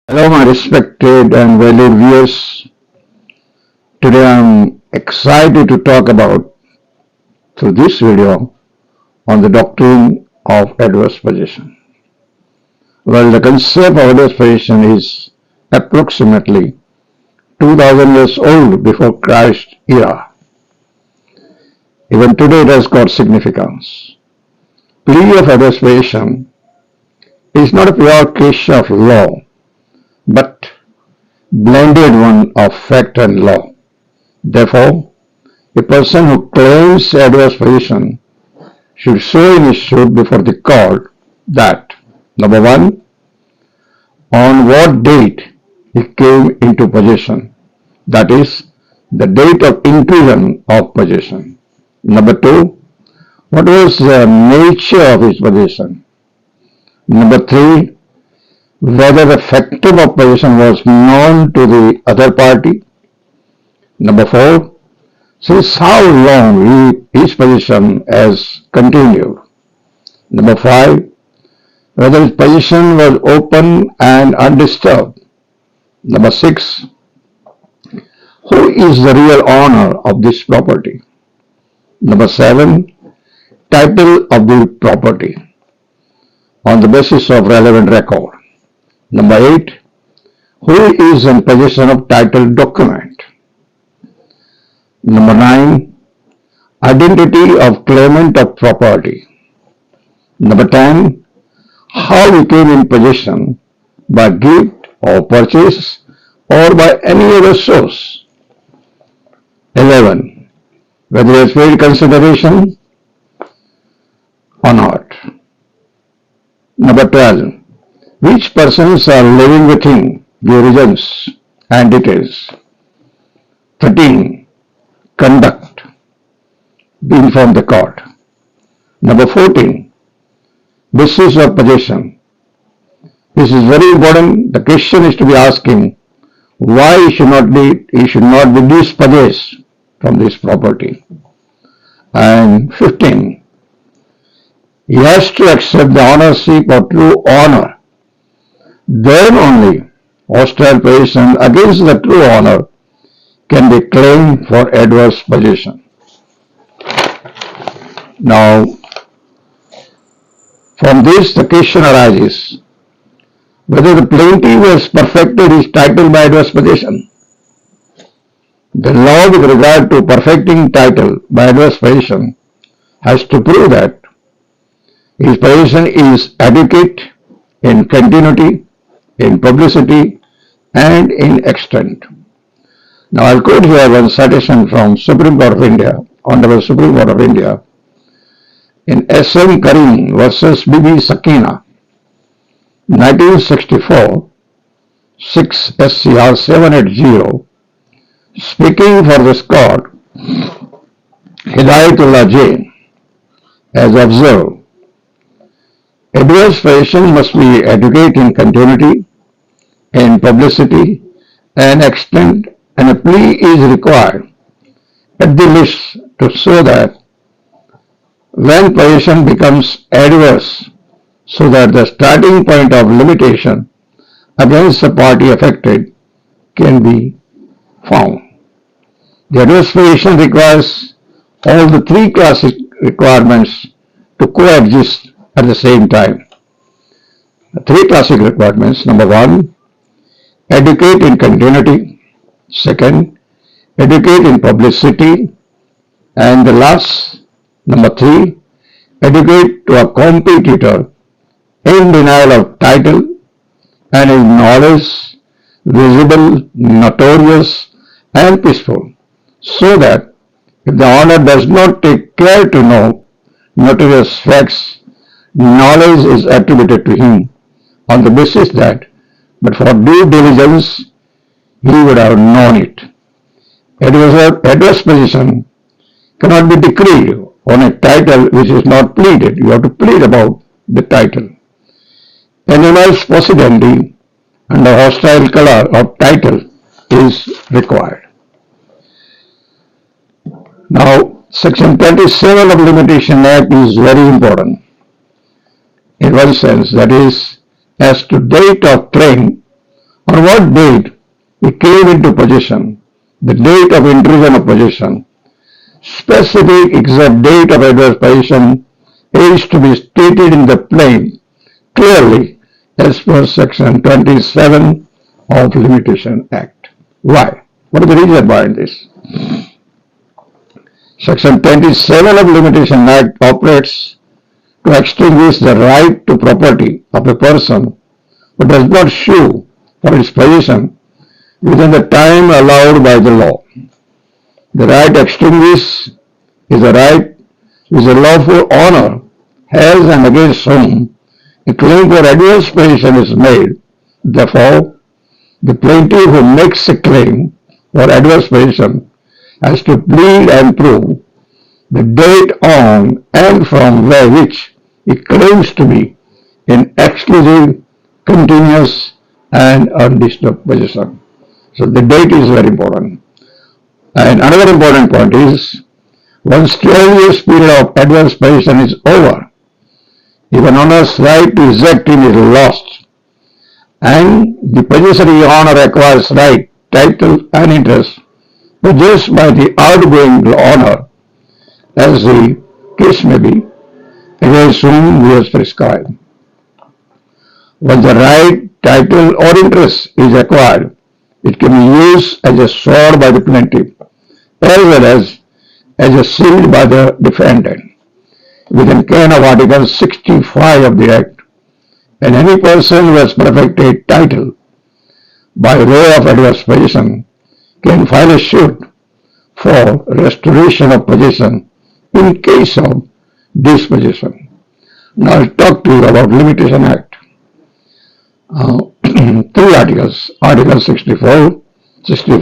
Hello, my respected and valued viewers. Today I'm excited to talk about through this video on the doctrine of adverse possession. Well, the concept of adverse possession is approximately 2000 years old before Christ era. Even today it has got significance. Plea of adverse possession is not a pure case of law, but blended one of fact and law. Therefore, a person who claims adverse possession should show in his suit before the court that, number one, on what date he came into possession, that is, the date of inclusion of possession. Number two, what was the nature of his possession. Number three, whether the factum of possession was known to the other party. Number four, since how long his possession has continued. Number five, whether his possession was open and undisturbed. Number six, who is the real owner of this property. Number seven, title of the property on the basis of relevant record. Number eight, who is in possession of title document. Number nine, identity of claimant of property. Number 10, how he came in possession, by gift or purchase or by any other source. 11, whether he has paid consideration or not. Number 12, which persons are living with him, the reasons and details. 13, conduct, be informed the court. Number 14, basis of possession. This is very important. The question is to be asking why he should not be dispossessed from this property. And 15, he has to accept the ownership or true owner. Then only hostile possession against the true owner can be claimed for adverse possession. Now, from this the question arises whether the plaintiff has perfected his title by adverse possession. The law with regard to perfecting title by adverse possession has to prove that his possession is adequate in continuity, in publicity, and in extent. Now I'll quote here one citation from Supreme Court of India, Honorable Supreme Court of India, in S.M. Karim versus B.B. Sakina, 1964, 6 SCR 780, speaking for this court, Hidayatullah Jain has observed, adverse possession must be adequate in continuity, in publicity, and extent, and a plea is required at the least to show that when possession becomes adverse, so that the starting point of limitation against the party affected can be found. The adverse possession requires all the three classic requirements to coexist at the same time. The three classic requirements: number one, adequate in continuity; second, adequate in publicity; and the last, number three, adequate to a competitor in denial of title and in knowledge, visible, notorious, and peaceful, so that if the owner does not take care to know notorious facts, knowledge is attributed to him on the basis that, but for due diligence, he would have known it. Adverse possession cannot be decreed on a title which is not pleaded. You have to plead about the title. Animals possibility under hostile color of title is required. Now, Section 27 of Limitation Act is very important in one sense, that is, as to date of claim On what date he came into possession, the date of intrusion of possession. Specific exact date of adverse possession is to be stated in the plain, clearly, as per section 27 of Limitation Act. Why? What is the reason behind this? Section 27 of Limitation Act operates to extinguish the right to property of a person who does not sue for its possession within the time allowed by the law. The right to extinguish is a right which a lawful owner has and against whom a claim for adverse possession is made. Therefore, the plaintiff who makes a claim for adverse possession has to plead and prove the date on and from where which he claims to be in exclusive, continuous and undisturbed possession. So the date is very important. And another important point is, once 12 years period of adverse possession is over, if an owner's right to exact him is lost, and the possessory owner acquires right, title and interest possessed by the outgoing owner, as the case may be, against whom he has prescribed. Once the right, title or interest is acquired, it can be used as a sword by the plaintiff, as well as a shield by the defendant, within ken of Article 65 of the Act. And any person who has perfected title by way of adverse possession can file a suit for restoration of possession in case of dispossession. Now I'll talk to you about Limitation Act. Three articles, Article 64, 65,